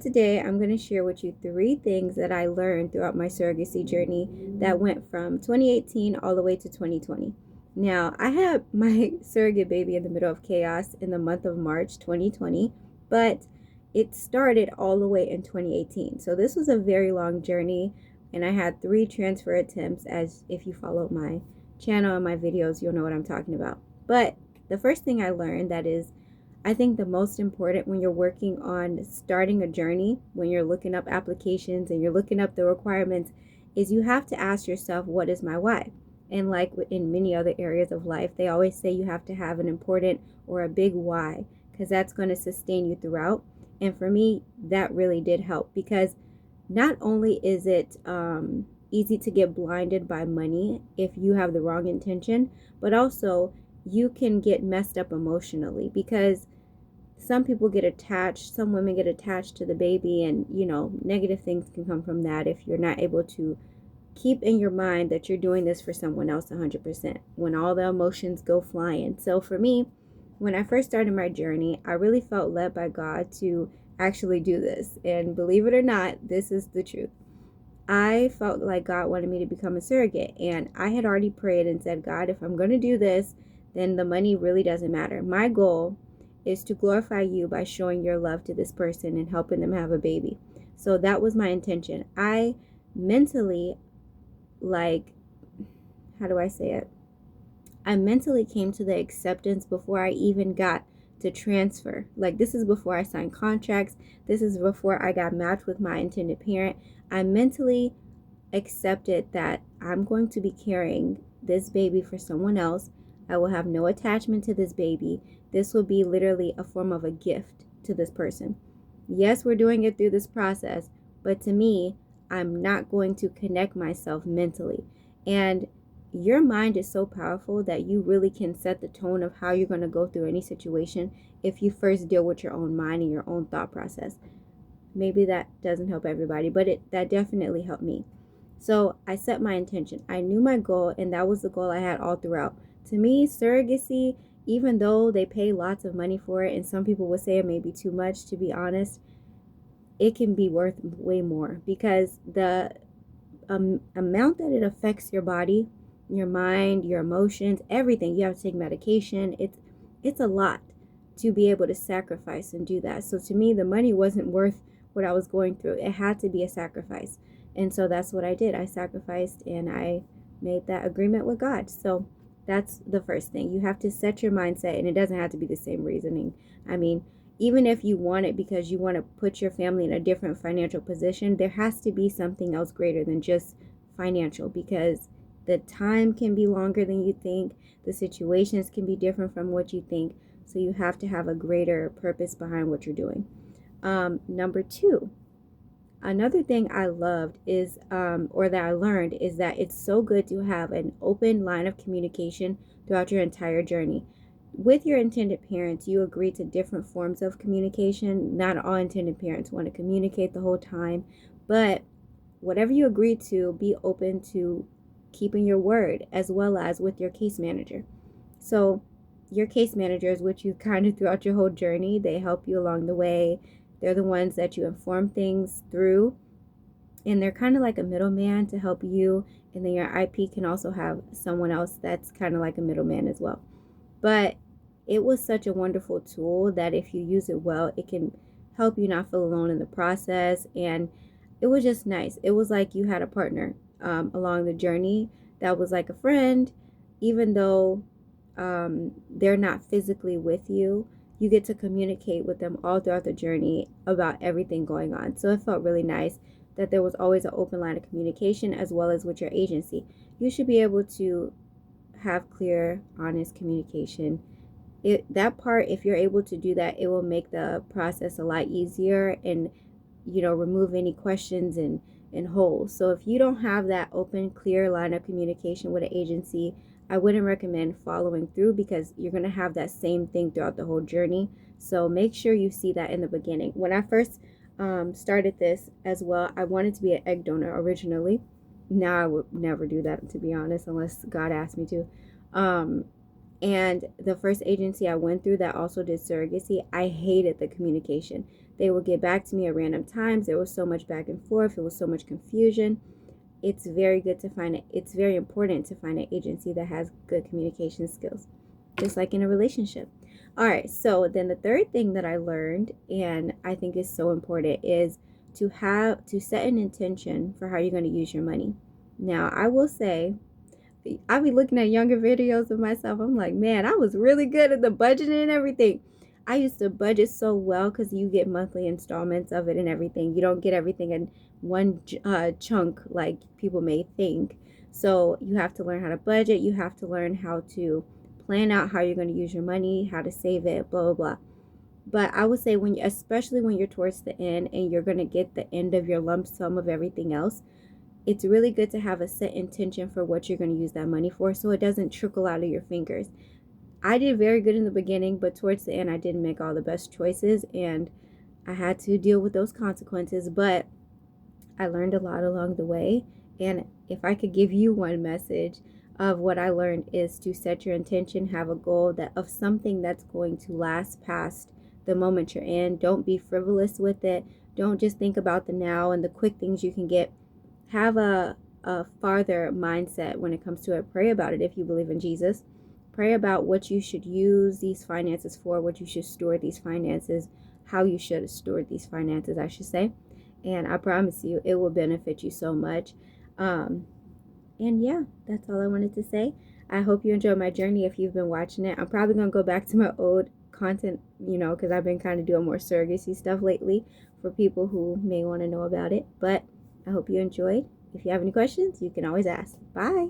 Today, I'm going to share with you 3 things that I learned throughout my surrogacy journey that went from 2018 all the way to 2020. Now, I had my surrogate baby in the middle of chaos in the month of March 2020, but it started all the way in 2018. So this was a very long journey, and I had 3 transfer attempts. As if you follow my channel and my videos, you'll know what I'm talking about. But the first thing I learned that is I think the most important when you're working on starting a journey, when you're looking up applications and you're looking up the requirements, is you have to ask yourself, what is my why? And like in many other areas of life, they always say you have to have an important or a big why, because that's going to sustain you throughout. And for me, that really did help, because not only is it easy to get blinded by money if you have the wrong intention, but also you can get messed up emotionally, because some people get attached, some women get attached to the baby, and negative things can come from that if you're not able to keep in your mind that you're doing this for someone else 100% when all the emotions go flying. So for me, when I first started my journey, I really felt led by God to actually do this. And believe it or not, this is the truth. I felt like God wanted me to become a surrogate, and I had already prayed and said, God, if I'm going to do this, then the money really doesn't matter. My goal is to glorify you by showing your love to this person and helping them have a baby. So that was my intention. I mentally, like, how do I say it? I mentally came to the acceptance before I even got to transfer. Like, this is before I signed contracts. This is before I got matched with my intended parent. I mentally accepted that I'm going to be carrying this baby for someone else. I will have no attachment to this baby. This will be literally a form of a gift to this person. Yes, we're doing it through this process, but to me, I'm not going to connect myself mentally. And your mind is so powerful that you really can set the tone of how you're going to go through any situation if you first deal with your own mind and your own thought process. Maybe that doesn't help everybody, but that definitely helped me. So I set my intention. I knew my goal, and that was the goal I had all throughout. To me, surrogacy, even though they pay lots of money for it, and some people would say it may be too much, to be honest, it can be worth way more, because the amount that it affects your body, your mind, your emotions, everything. You have to take medication. It's a lot to be able to sacrifice and do that. So to me, the money wasn't worth what I was going through. It had to be a sacrifice. And so that's what I did. I sacrificed, and I made that agreement with God. So that's the first thing. You have to set your mindset, and it doesn't have to be the same reasoning. I mean, even if you want it because you want to put your family in a different financial position, there has to be something else greater than just financial, because the time can be longer than you think. The situations can be different from what you think. So you have to have a greater purpose behind what you're doing. Number two, another thing I loved is, or that I learned, is that it's so good to have an open line of communication throughout your entire journey. With your intended parents, you agree to different forms of communication. Not all intended parents want to communicate the whole time, but whatever you agree to, be open to keeping your word, as well as with your case manager. So your case managers, which you kind of throughout your whole journey, they help you along the way. They're the ones that you inform things through, and they're kind of like a middleman to help you. And then your IP can also have someone else that's kind of like a middleman as well. But it was such a wonderful tool that if you use it well, it can help you not feel alone in the process. And it was just nice. It was like you had a partner along the journey that was like a friend, even though they're not physically with you. You get to communicate with them all throughout the journey about everything going on. So it felt really nice that there was always an open line of communication, as well as with your agency. You should be able to have clear, honest communication. That part, if you're able to do that, it will make the process a lot easier, and remove any questions and holes. So if you don't have that open, clear line of communication with an agency, I wouldn't recommend following through, because you're going to have that same thing throughout the whole journey. So make sure you see that in the beginning. When I first started this as well, I wanted to be an egg donor originally. Now I would never do that, to be honest, unless God asked me to. And the first agency I went through that also did surrogacy, I hated the communication. They would get back to me at random times. There was so much back and forth. It was so much confusion. It's very good to find it. It's very important to find an agency that has good communication skills, just like in a relationship. All right, so then the third thing that I learned, and I think is so important, is to set an intention for how you're going to use your money. Now, I will say, I be looking at younger videos of myself. I'm like, man, I was really good at the budgeting and everything. I used to budget so well because you get monthly installments of it and everything. You don't get everything in one chunk like people may think. So you have to learn how to budget. You have to learn how to plan out how you're going to use your money, how to save it, blah, blah, blah. But I would say especially when you're towards the end and you're going to get the end of your lump sum of everything else, it's really good to have a set intention for what you're going to use that money for so it doesn't trickle out of your fingers. I did very good in the beginning, but towards the end, I didn't make all the best choices and I had to deal with those consequences. But I learned a lot along the way. And if I could give you one message of what I learned, is to set your intention, have a goal of something that's going to last past the moment you're in. Don't be frivolous with it. Don't just think about the now and the quick things you can get. Have a farther mindset when it comes to it. Pray about it if you believe in Jesus. Pray about what you should use these finances for, what you should store these finances, how you should store these finances, I should say. And I promise you, it will benefit you so much. And yeah, that's all I wanted to say. I hope you enjoyed my journey if you've been watching it. I'm probably going to go back to my old content, because I've been kind of doing more surrogacy stuff lately for people who may want to know about it. But I hope you enjoyed. If you have any questions, you can always ask. Bye.